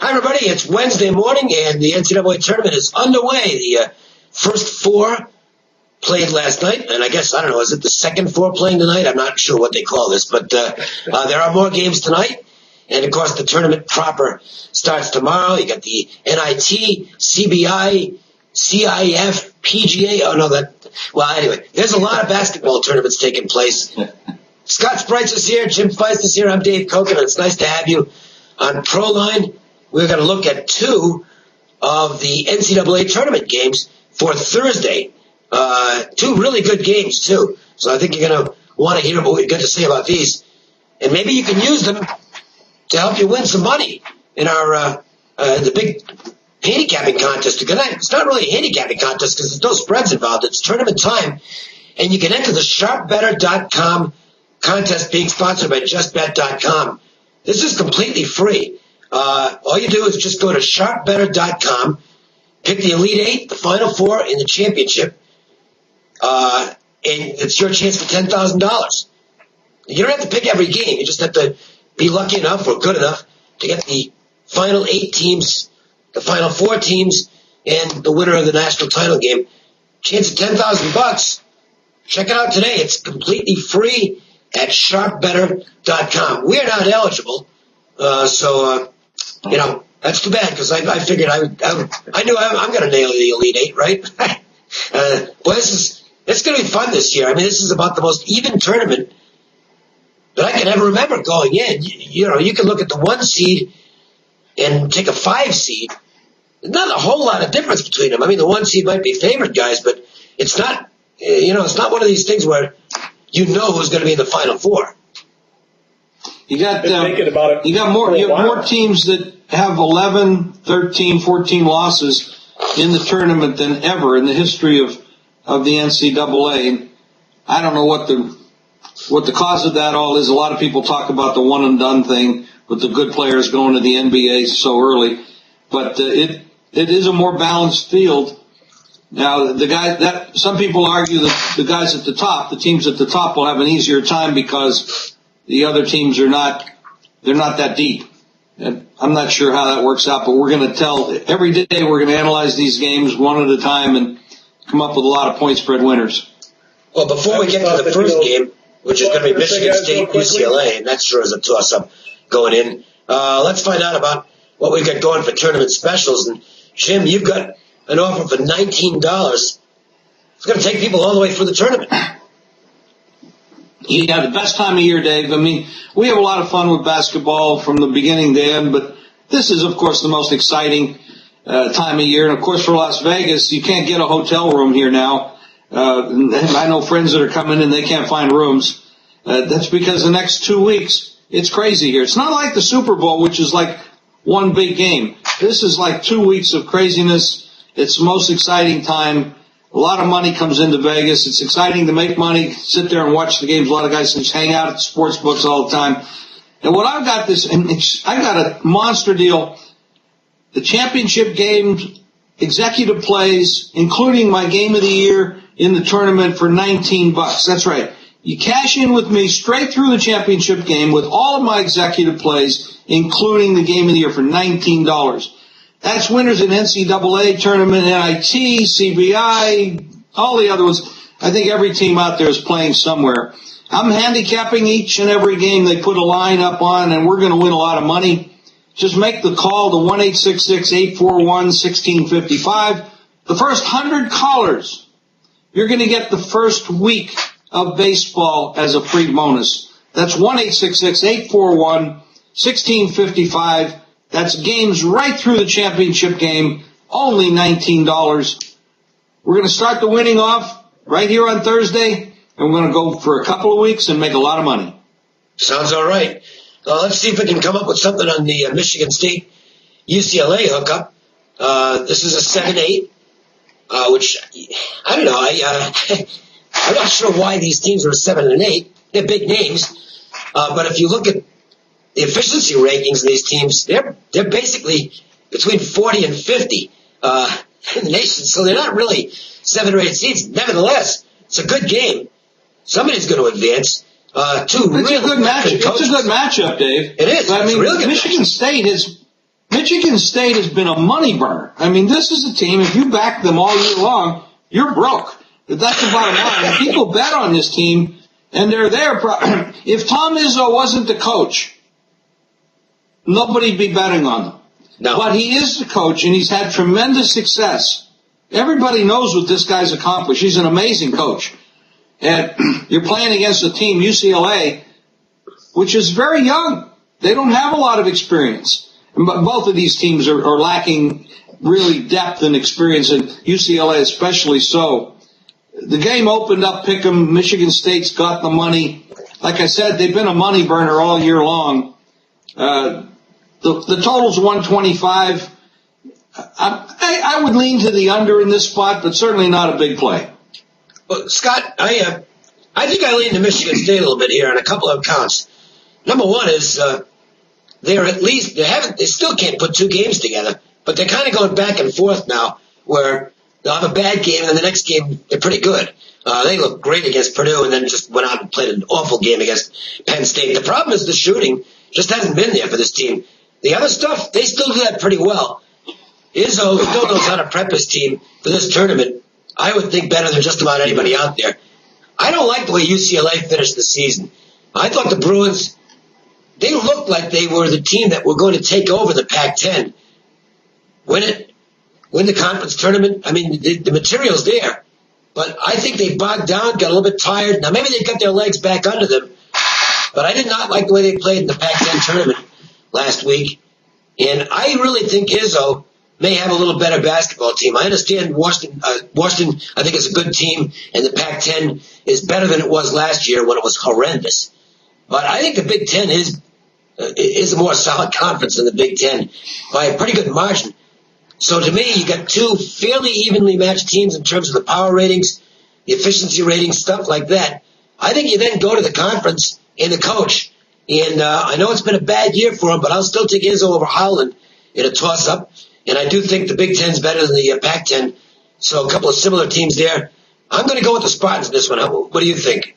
Hi, everybody. It's Wednesday morning, and the NCAA tournament is underway. The first four played last night, and I guess, I don't know, is it the second four playing tonight? I'm not sure what they call this, but there are more games tonight. And, of course, the tournament proper starts tomorrow. You got the NIT, CBI, CIF, PGA. Oh, no, well, anyway, there's a lot of basketball tournaments taking place. Scott Spreitzer is here. Jim Feist is here. I'm Dave Cokin, and it's nice to have you on Proline. We're going to look at two of the NCAA tournament games for Thursday. Two really good games, too. So I think you're going to want to hear what we've got to say about these. And maybe you can use them to help you win some money in our the big handicapping contest. It's not really a handicapping contest because there's no spreads involved. It's tournament time. And you can enter the sharpbetter.com contest being sponsored by justbet.com. This is completely free. All you do is just go to sharpbetter.com, pick the Elite Eight, the Final Four, and the championship, and it's your chance for $10,000. You don't have to pick every game. You just have to be lucky enough or good enough to get the final 8 teams, the Final Four teams, and the winner of the national title game. Chance of $10,000. Check it out today. It's completely free at sharpbetter.com. We're not eligible, so that's too bad because I figured I knew I'm going to nail the Elite Eight, right? Boy, it's going to be fun this year. I mean, this is about the most even tournament that I can ever remember going in. You can look at the 1 seed and take a 5 seed. There's not a whole lot of difference between them. I mean, the 1 seed might be favored guys, but it's not. It's not one of these things where you know who's going to be in the Final Four. You got more teams that have 11, 13, 14 losses in the tournament than ever in the history of the NCAA. And I don't know what the cause of that all is. A lot of people talk about the one and done thing with the good players going to the NBA so early, but it is a more balanced field. Now, some people argue that the guys at the top, the teams at the top, will have an easier time because the other teams they're not that deep. And I'm not sure how that works out, but we're going to tell every day we're going to analyze these games one at a time and come up with a lot of point spread winners. Well, before we get to the first game, which is going to be Michigan State, UCLA, and that sure is a toss-up going in, let's find out about what we've got going for tournament specials. And Jim, you've got an offer for $19. It's going to take people all the way through the tournament. Yeah, the best time of year, Dave. I mean, we have a lot of fun with basketball from the beginning to end, but this is, of course, the most exciting time of year. And, of course, for Las Vegas, you can't get a hotel room here now. I know friends that are coming in, they can't find rooms. That's because the next 2 weeks, it's crazy here. It's not like the Super Bowl, which is like one big game. This is like 2 weeks of craziness. It's the most exciting time. A lot of money comes into Vegas. It's exciting to make money, sit there and watch the games. A lot of guys just hang out at the sports books all the time. And what I've got I got a monster deal. The championship games, executive plays, including my game of the year in the tournament for $19. That's right. You cash in with me straight through the championship game with all of my executive plays, including the game of the year for $19. That's winners in NCAA tournament, NIT, CBI, all the other ones. I think every team out there is playing somewhere. I'm handicapping each and every game they put a line up on, and we're going to win a lot of money. Just make the call to 1-866-841-1655. The first 100 callers, you're going to get the first week of baseball as a free bonus. That's 1-866-841-1655. That's games right through the championship game, only $19. We're going to start the winning off right here on Thursday, and we're going to go for a couple of weeks and make a lot of money. Sounds all right. Let's see if we can come up with something on the Michigan State UCLA hookup. This is a 7-8, which, I don't know. I'm not sure why these teams are 7 and 8. They're big names. But if you look at the efficiency rankings of these teams, they're basically between 40 and 50 in the nation. So they're not really 7 or 8 seeds. Nevertheless, it's a good game. Somebody's going to advance. It's a good matchup, Dave. It is. I mean, really Michigan State Michigan State has been a money burner. I mean, this is a team, if you back them all year long, you're broke. That's the bottom line. And people bet on this team, and they're there. If Tom Izzo wasn't the coach, nobody'd be betting on them. No. But he is the coach, and he's had tremendous success. Everybody knows what this guy's accomplished. He's an amazing coach. And you're playing against a team, UCLA, which is very young. They don't have a lot of experience. And both of these teams are lacking really depth and experience, and UCLA especially so. The game opened up, pick'em. Michigan State's got the money. Like I said, they've been a money burner all year long. The total's 125. I would lean to the under in this spot, but certainly not a big play. Well, Scott, I think I lean to Michigan State a little bit here on a couple of counts. Number one is they still can't put two games together, but they're kind of going back and forth now, where they'll have a bad game and then the next game they're pretty good. They look great against Purdue and then just went out and played an awful game against Penn State. The problem is the shooting just hasn't been there for this team. The other stuff, they still do that pretty well. Izzo still knows how to prep his team for this tournament, I would think, better than just about anybody out there. I don't like the way UCLA finished the season. I thought the Bruins, they looked like they were the team that were going to take over the Pac-10. Win the conference tournament. I mean, the material's there. But I think they bogged down, got a little bit tired. Now, maybe they got their legs back under them. But I did not like the way they played in the Pac-10 tournament last week. And I really think Izzo may have a little better basketball team. I understand Washington, I think, is a good team, and the Pac-10 is better than it was last year when it was horrendous. But I think the Big Ten is a more solid conference than the Big Ten by a pretty good margin. So to me, you got two fairly evenly matched teams in terms of the power ratings, the efficiency ratings, stuff like that. I think you then go to the conference and the coach. And I know it's been a bad year for him, but I'll still take Izzo over Howland in a toss-up. And I do think the Big Ten's better than the Pac-10. So a couple of similar teams there. I'm going to go with the Spartans in this one. What do you think?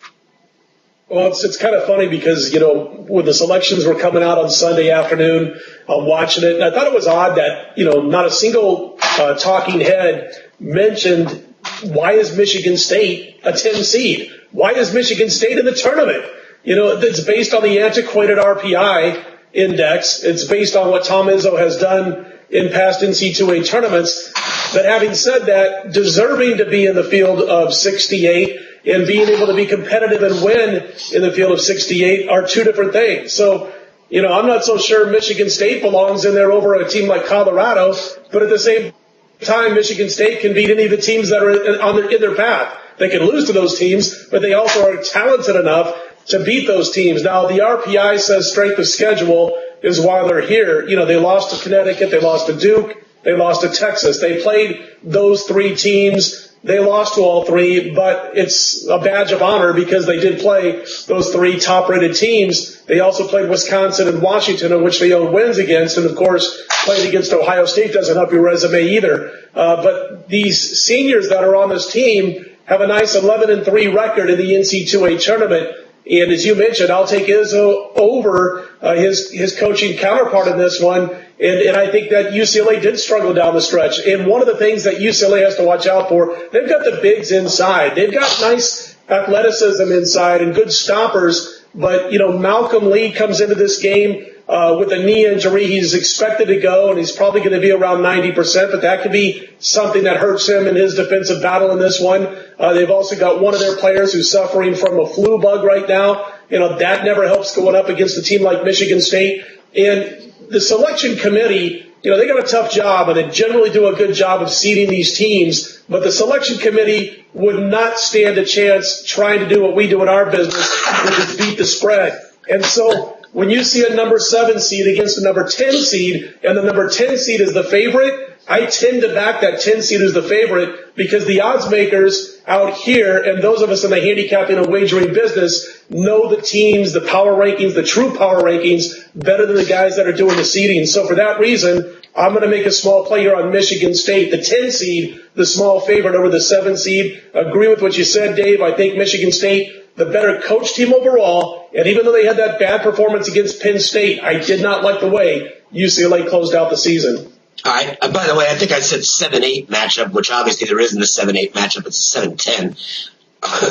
Well, it's kind of funny because, when the selections were coming out on Sunday afternoon, I'm watching it, and I thought it was odd that, not a single talking head mentioned, why is Michigan State a 10 seed? Why is Michigan State in the tournament? It's based on the antiquated RPI index. It's based on what Tom Izzo has done in past NC2A tournaments. But having said that, deserving to be in the field of 68 and being able to be competitive and win in the field of 68 are two different things. So, I'm not so sure Michigan State belongs in there over a team like Colorado, but at the same time, Michigan State can beat any of the teams that are in their path. They can lose to those teams, but they also are talented enough to beat those teams. Now, the RPI says strength of schedule is why they're here. They lost to Connecticut, they lost to Duke, they lost to Texas. They played those three teams. They lost to all three, but it's a badge of honor because they did play those three top-rated teams. They also played Wisconsin and Washington, in which they owned wins against, and, of course, playing against Ohio State doesn't help your resume either. But these seniors that are on this team have a nice 11-3 record in the NC2A tournament. And as you mentioned, I'll take Izzo over his coaching counterpart in this one. And I think that UCLA did struggle down the stretch. And one of the things that UCLA has to watch out for, they've got the bigs inside. They've got nice athleticism inside and good stoppers. But, Malcolm Lee comes into this game with a knee injury. He's expected to go, and he's probably going to be around 90%, but that could be something that hurts him in his defensive battle in this one. They've also got one of their players who's suffering from a flu bug right now. That never helps going up against a team like Michigan State. And the selection committee, they got a tough job, and they generally do a good job of seeding these teams, but the selection committee would not stand a chance trying to do what we do in our business, which is beat the spread. And so when you see a number 7 seed against a number 10 seed, and the number 10 seed is the favorite, I tend to back that 10 seed as the favorite because the odds makers out here and those of us in the handicapping and wagering business know the teams, the power rankings, the true power rankings better than the guys that are doing the seeding. So for that reason, I'm going to make a small play here on Michigan State, the 10 seed, the small favorite over the 7 seed. Agree with what you said, Dave. I think Michigan State, the better coach team overall, and even though they had that bad performance against Penn State, I did not like the way UCLA closed out the season. All right. By the way, I think I said 7-8 matchup, which obviously there isn't a 7-8 matchup. It's a 7-10.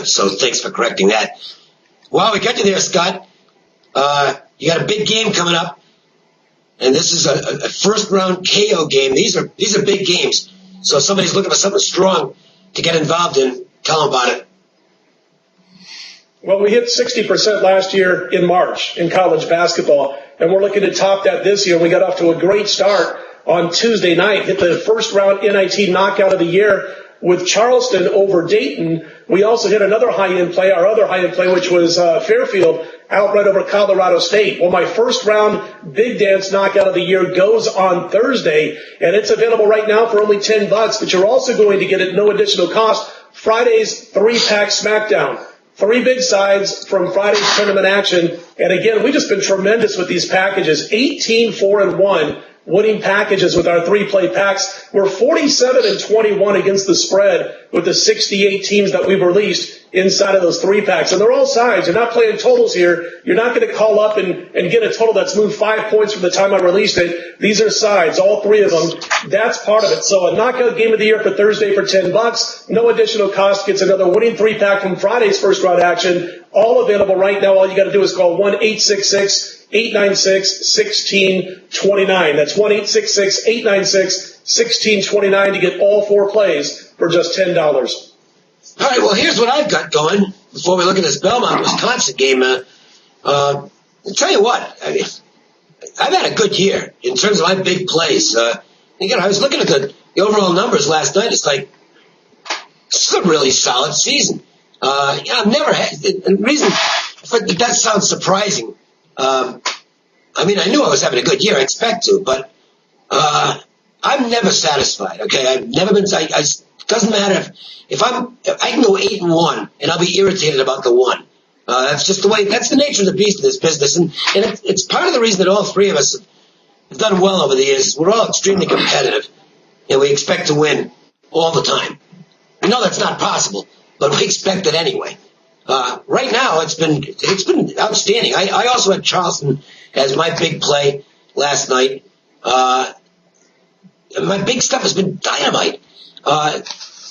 So thanks for correcting that. Well, we got you there, Scott. You got a big game coming up, and this is a first-round KO game. These are big games. So if somebody's looking for something strong to get involved in, tell them about it. Well, we hit 60% last year in March in college basketball, and we're looking to top that this year. We got off to a great start on Tuesday night, hit the first-round NIT knockout of the year with Charleston over Dayton. We also hit another high-end play, our other high-end play, which was Fairfield, outright over Colorado State. Well, my first-round big dance knockout of the year goes on Thursday, and it's available right now for only $10, but you're also going to get at no additional cost Friday's 3-pack SmackDown. 3 big sides from Friday's tournament action. And again, we've just been tremendous with these packages. 18-4-1 winning packages with our 3-play packs. We're 47-21 against the spread with the 68 teams that we've released inside of those 3 packs. And they're all sides. You're not playing totals here. You're not going to call up and get a total that's moved 5 points from the time I released it. These are sides, all 3 of them. That's part of it. So a knockout game of the year for Thursday for $10. No additional cost. Gets another winning 3-pack from Friday's first round action. All available right now. All you got to do is call 1-866-896-1629. That's 1-866-896-1629 to get all 4 plays for just $10. All right, well, here's what I've got going before we look at this Belmont-Wisconsin game. I'll tell you what, I've had a good year in terms of my big plays. Again, I was looking at the overall numbers last night. It's like, it's a really solid season. I've never had, the reason for that sounds surprising. I mean, I knew I was having a good year. I expect to, but I'm never satisfied. Okay, I've never been. Doesn't matter if I can go 8-1 and I'll be irritated about the 1. That's just the way. That's the nature of the beast of this business, and it's part of the reason that all 3 of us have done well over the years. We're all extremely competitive, and we expect to win all the time. We know that's not possible, but we expect it anyway. Right now, it's been outstanding. I also had Charleston as my big play last night. My big stuff has been dynamite.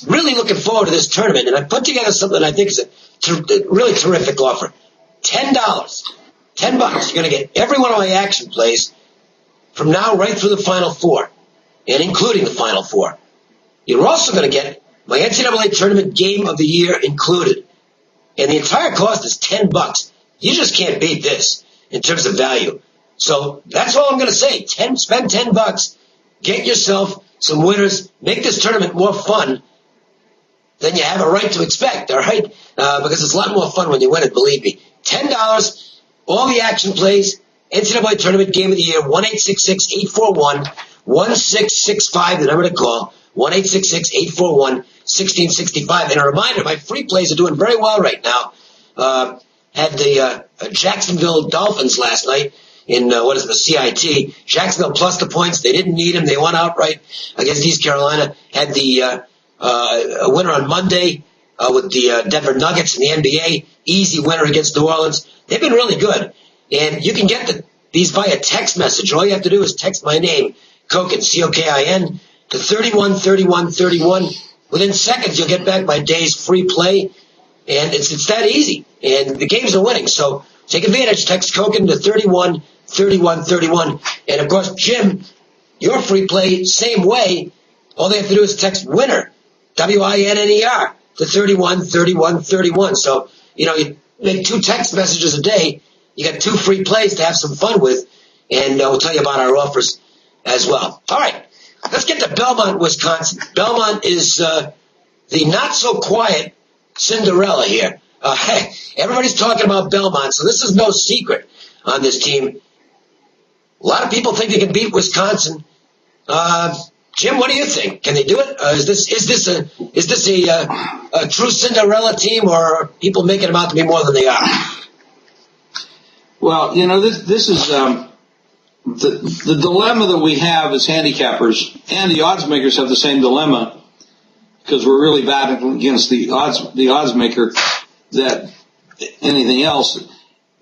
Really looking forward to this tournament, and I put together something I think is a really terrific offer. $10. $10. You're going to get every one of my action plays from now right through the Final Four, and including the Final Four. You're also going to get my NCAA tournament game of the year included. And the entire cost is $10. You just can't beat this in terms of value. So that's all I'm going to say. Spend $10. Get yourself some winners. Make this tournament more fun than you have a right to expect, all right? Because it's a lot more fun when you win it, believe me. $10, all the action plays, NCAA tournament game of the year, 1-866-841-1665, the number to call, 1-866-841-1665. And a reminder, my free plays are doing very well right now. Had the Jacksonville Dolphins last night in, the CIT. Jacksonville plus the points. They didn't need them. They won outright against East Carolina. Had the a winner on Monday with the Denver Nuggets in the NBA. Easy winner against New Orleans. They've been really good. And you can get these via text message. All you have to do is text my name, Cokin, C-O-K-I-N, to 313131. Within seconds, you'll get back my day's free play. And it's that easy. And the games are winning. So take advantage. Text Cokin to 313131. And, of course, Jim, your free play, same way. All they have to do is text winner, W-I-N-N-E-R, to 313131. So, you make 2 text messages a day. You got 2 free plays to have some fun with. And we'll tell you about our offers as well. All right. Let's get to Belmont, Wisconsin. Belmont is the not-so-quiet Cinderella here. Everybody's talking about Belmont, so this is no secret on this team. A lot of people think they can beat Wisconsin. Jim, what do you think? Can they do it? Is this a true Cinderella team, or are people making them out to be more than they are? Well, this is the dilemma that we have as handicappers, and the odds makers have the same dilemma, because we're really bad against the odds maker that anything else.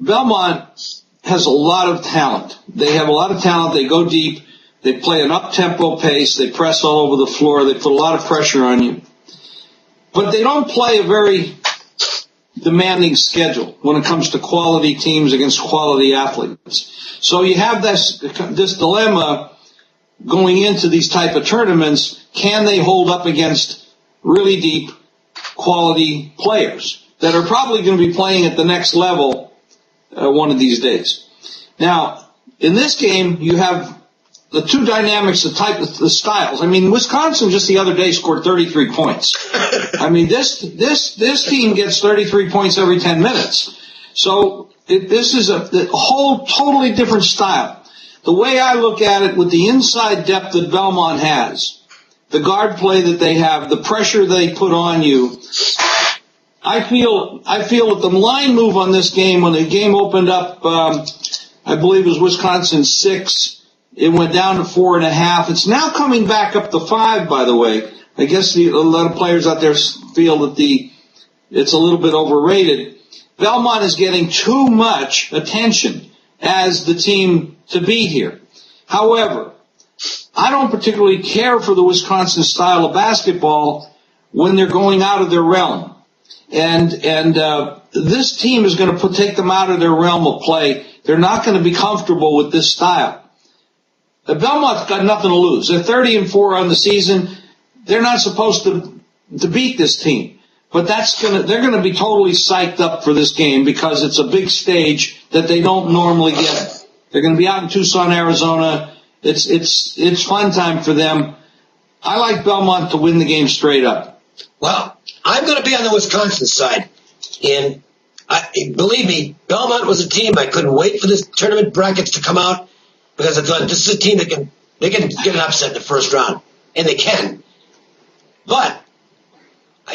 Belmont has a lot of talent. They have a lot of talent. They go deep. They play an up-tempo pace. They press all over the floor. They put a lot of pressure on you. But they don't play a very demanding schedule when it comes to quality teams against quality athletes. So you have this dilemma going into these type of tournaments. Can they hold up against really deep quality players that are probably going to be playing at the next level one of these days? Now, in this game, you have the two dynamics, the styles. I mean, Wisconsin just the other day scored 33 points. I mean, this team gets 33 points every 10 minutes. So this is a whole totally different style. The way I look at it, with the inside depth that Belmont has, the guard play that they have, the pressure they put on you, I feel that the line move on this game, when the game opened up, I believe it was Wisconsin 6. It went down to 4.5. It's now coming back up to 5, by the way. I guess a lot of players out there feel that it's a little bit overrated. Belmont is getting too much attention as the team to beat here. However, I don't particularly care for the Wisconsin style of basketball when they're going out of their realm. And this team is going to take them out of their realm of play. They're not going to be comfortable with this style. Belmont's got nothing to lose. They're 30-4 on the season. They're not supposed to beat this team. But they're going to be totally psyched up for this game because it's a big stage that they don't normally get. They're going to be out in Tucson, Arizona. It's fun time for them. I like Belmont to win the game straight up. Well, I'm going to be on the Wisconsin side. And believe me, Belmont was a team I couldn't wait for this tournament brackets to come out, because I thought this is a team that can get an upset in the first round. And they can. But,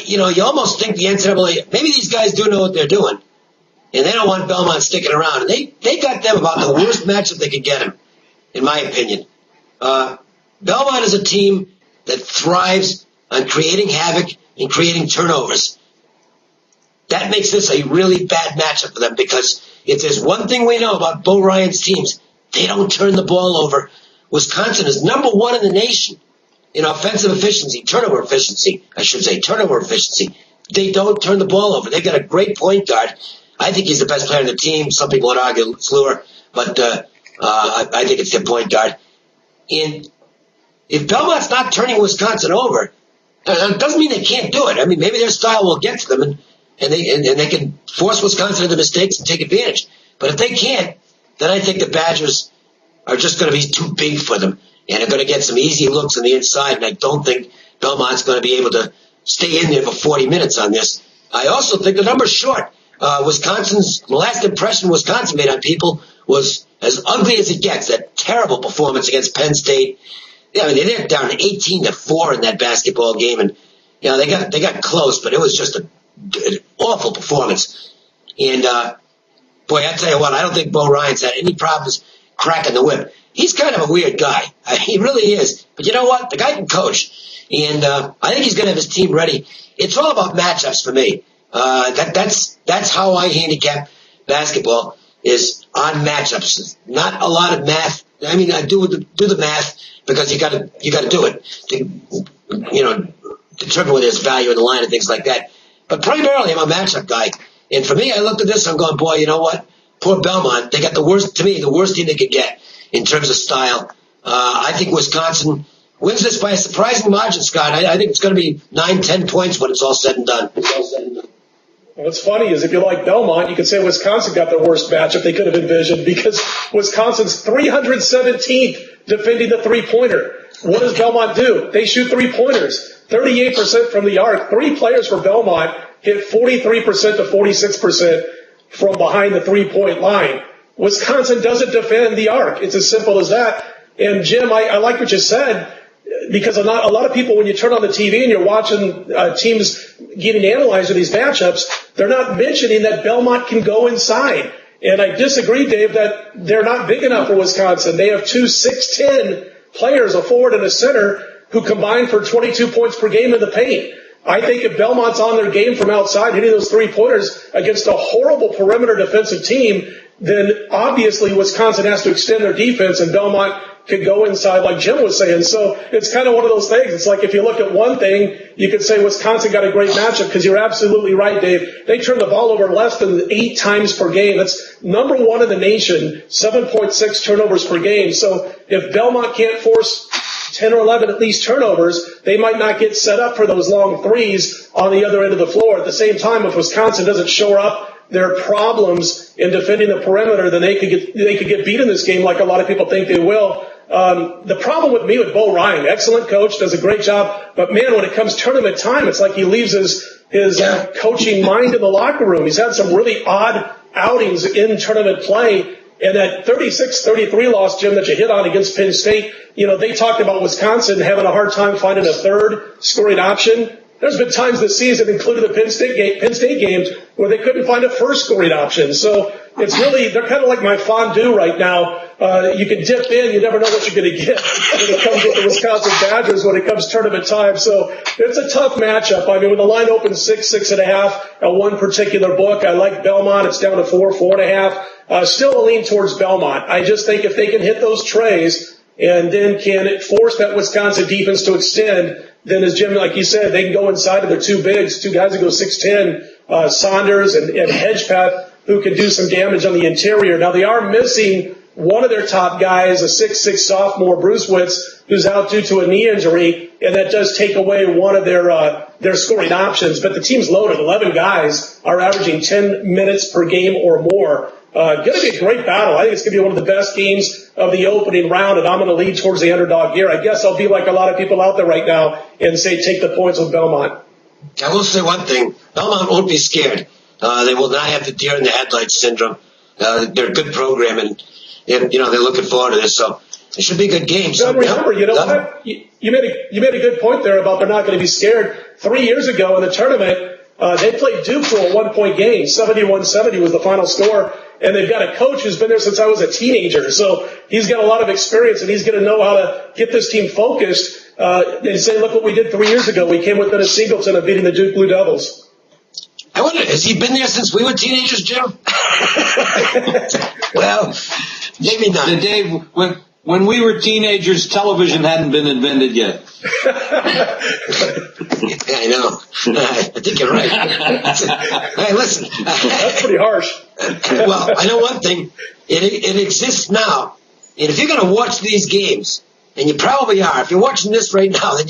you almost think the NCAA, maybe these guys do know what they're doing, and they don't want Belmont sticking around. And they got them about the worst matchup they could get them, in my opinion. Belmont is a team that thrives on creating havoc and creating turnovers. That makes this a really bad matchup for them, because if there's one thing we know about Bo Ryan's teams, they don't turn the ball over. Wisconsin is number 1 in the nation in offensive efficiency, turnover efficiency. They don't turn the ball over. They've got a great point guard. I think he's the best player on the team. Some people would argue Sluer, but I think it's their point guard. And if Belmont's not turning Wisconsin over, it doesn't mean they can't do it. I mean, maybe their style will get to them, and they can force Wisconsin into mistakes and take advantage. But if they can't, then I think the Badgers are just going to be too big for them, and are going to get some easy looks on the inside, and I don't think Belmont's going to be able to stay in there for 40 minutes on this. I also think the number's short. The last impression Wisconsin made on people was as ugly as it gets, that terrible performance against Penn State. Yeah, I mean, they're down 18-4 in that basketball game, and they got close, but it was just an awful performance. And boy, I tell you what, I don't think Bo Ryan's had any problems cracking the whip. He's kind of a weird guy. He really is. But you know what? The guy can coach. And I think he's going to have his team ready. It's all about matchups for me. That's how I handicap basketball, is on matchups. Not a lot of math. I mean, I do the math because you got to do it to determine whether there's value in the line and things like that. But primarily, I'm a matchup guy. And for me, I looked at this, I'm going, boy, you know what? Poor Belmont. They got the worst team they could get in terms of style. I think Wisconsin wins this by a surprising margin, Scott. I think it's going to be 9-10 points when it's all said and done. What's funny is if you like Belmont, you could say Wisconsin got the worst matchup they could have envisioned, because Wisconsin's 317th defending the three-pointer. What does Belmont do? They shoot three-pointers, 38% from the arc. 3 players for Belmont hit 43% to 46% from behind the three-point line. Wisconsin doesn't defend the arc. It's as simple as that. And, Jim, I like what you said, because a lot of people, when you turn on the TV and you're watching teams getting analyzed in these matchups, they're not mentioning that Belmont can go inside. And I disagree, Dave, that they're not big enough for Wisconsin. They have 2 6'10" players, a forward and a center, who combine for 22 points per game in the paint. I think if Belmont's on their game from outside, hitting those three-pointers against a horrible perimeter defensive team, then obviously Wisconsin has to extend their defense, and Belmont could go inside like Jim was saying. So it's kind of one of those things. It's like if you look at one thing, you could say Wisconsin got a great matchup because you're absolutely right, Dave. They turn the ball over less than 8 times per game. That's number 1 in the nation, 7.6 turnovers per game. So if Belmont can't force 10 or 11 at least turnovers, they might not get set up for those long threes on the other end of the floor. At the same time, if Wisconsin doesn't shore up their problems in defending the perimeter, then they could get beat in this game like a lot of people think they will. The problem with me with Bo Ryan, excellent coach, does a great job, but man, when it comes tournament time, it's like he leaves his coaching mind in the locker room. He's had some really odd outings in tournament play, and that 36-33 loss, Jim, that you hit on against Penn State, they talked about Wisconsin having a hard time finding a third scoring option. There's been times this season, including the Penn State games, where they couldn't find a first scoring option. So it's really, they're kind of like my fondue right now. You can dip in, you never know what you're going to get when it comes with the Wisconsin Badgers when it comes tournament time. So it's a tough matchup. I mean, when the line opens 6.5 at one particular book, I like Belmont. It's down to 4.5. Still a lean towards Belmont. I just think if they can hit those trays and then can it force that Wisconsin defense to extend, then as Jim, like you said, they can go inside of their 2 bigs, 2 guys that go 6'10", Saunders and Hedgepath, who can do some damage on the interior. Now, they are missing one of their top guys, a 6'6" sophomore, Bruce Witz, who's out due to a knee injury, and that does take away one of their scoring options. But the team's loaded. 11 guys are averaging 10 minutes per game or more. Going to be a great battle. I think it's going to be one of the best games of the opening round, and I'm going to lead towards the underdog here. I guess I'll be like a lot of people out there right now and say take the points with Belmont. I will say one thing. Belmont won't be scared. They will not have the deer in the headlights syndrome. They're a good program, and they're looking forward to this. So it should be a good game. So remember, what? You made a good point there about they're not going to be scared. 3 years ago in the tournament, they played Duke for a 1-point game. 71-70 was the final score. And they've got a coach who's been there since I was a teenager. So he's got a lot of experience, and he's going to know how to get this team focused and say, look what we did 3 years ago. We came within a singleton of beating the Duke Blue Devils. I wonder, has he been there since we were teenagers, Jim? Well, maybe not. Dave, when we were teenagers, television hadn't been invented yet. I know. I think you're right. Hey, listen. That's pretty harsh. Well, I know one thing. It exists now. And if you're going to watch these games, and you probably are, if you're watching this right now, then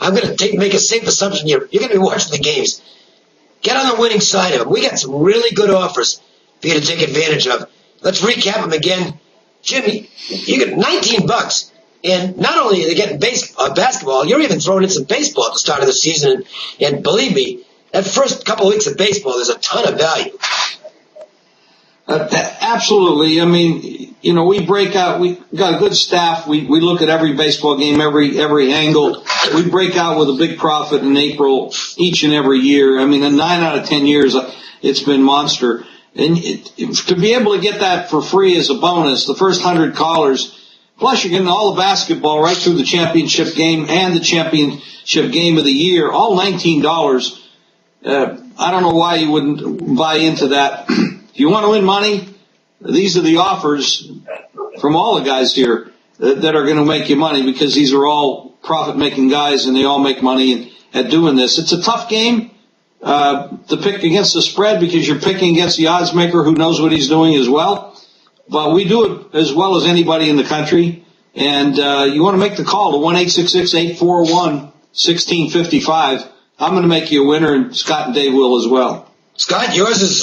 I'm going to make a safe assumption you're going to be watching the games. Get on the winning side of them. We got some really good offers for you to take advantage of. Let's recap them again. Jimmy, you get $19. And not only are they getting basketball, you're even throwing in some baseball at the start of the season. And believe me, that first couple of weeks of baseball, there's a ton of value. Absolutely. I mean, we break out. We got a good staff. We look at every baseball game, every angle. We break out with a big profit in April each and every year. I mean, in 9 out of 10 years, it's been monster. And to be able to get that for free as a bonus, the first 100 callers, plus you're getting all the basketball right through the championship game and the championship game of the year, all $19. I don't know why you wouldn't buy into that. If you want to win money, these are the offers from all the guys here that are going to make you money, because these are all profit-making guys and they all make money at doing this. It's a tough game to pick against the spread, because you're picking against the odds maker who knows what he's doing as well. But we do it as well as anybody in the country. And you want to make the call to 1-866-841-1655. I'm going to make you a winner, and Scott and Dave will as well. Scott, yours is,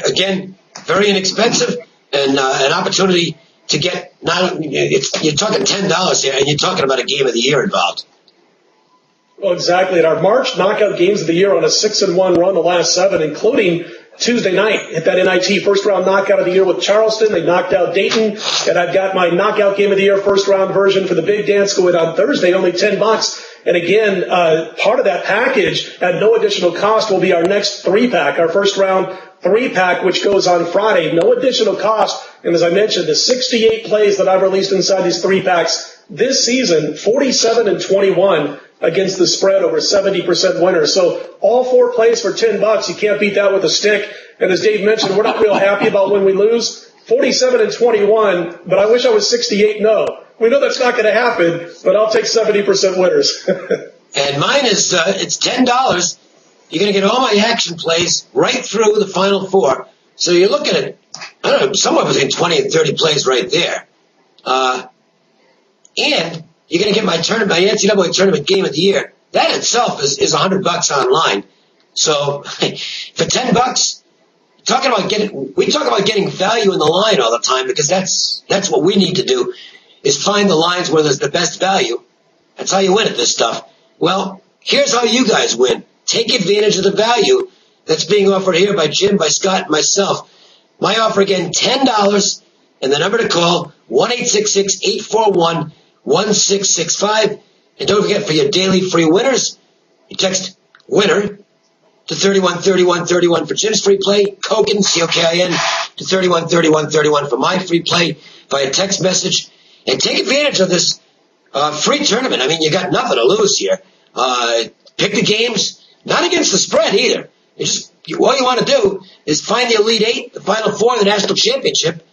again, very inexpensive and an opportunity to get, you're talking $10 here, and you're talking about a game of the year involved. Well, exactly. In our March knockout games of the year on a 6-1 run, the last 7, including Tuesday night, hit that NIT first round knockout of the year with Charleston. They knocked out Dayton, and I've got my knockout game of the year first round version for the big dance going on Thursday, only $10. And again, part of that package at no additional cost will be our next 3-pack, our first round 3-pack, which goes on Friday. No additional cost. And as I mentioned, the 68 plays that I've released inside these 3-packs this season, 47-21. against the spread, over 70% winners. So all 4 plays for $10. You can't beat that with a stick. And as Dave mentioned, we're not real happy about when we lose. 47-21, but I wish I was 68-0. We know that's not going to happen, but I'll take 70% winners. And mine is, it's $10. You're going to get all my action plays right through the Final Four. So you're looking at, I don't know, somewhere between 20 and 30 plays right there. And you're going to get my NCAA tournament game of the year. That itself is $100 online. So for $10, we talk about getting value in the line all the time, because that's what we need to do, is find the lines where there's the best value. That's how you win at this stuff. Well, here's how you guys win. Take advantage of the value that's being offered here by Jim, by Scott, and myself. My offer again, $10, and the number to call, 1-866-841-1665. And don't forget, for your daily free winners, you text WINNER to 313131 for Jim's free play, Cokin, Cokin, to 313131 for my free play via text message. And take advantage of this free tournament. I mean, you got nothing to lose here. Pick the games, not against the spread either. All you want to do is find the Elite Eight, the Final Four, the National Championship.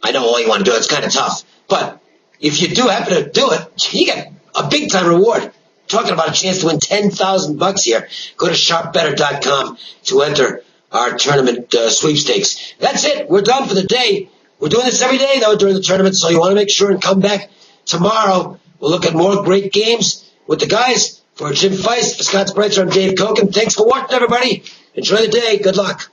I know all you want to do, it's kind of tough. But if you do happen to do it, you get a big-time reward. Talking about a chance to win $10,000 here. Go to sharpbetter.com to enter our tournament sweepstakes. That's it. We're done for the day. We're doing this every day, though, during the tournament, so you want to make sure and come back tomorrow. We'll look at more great games with the guys. For Jim Feist, for Scott Spreitzer, I'm Dave Cokin. Thanks for watching, everybody. Enjoy the day. Good luck.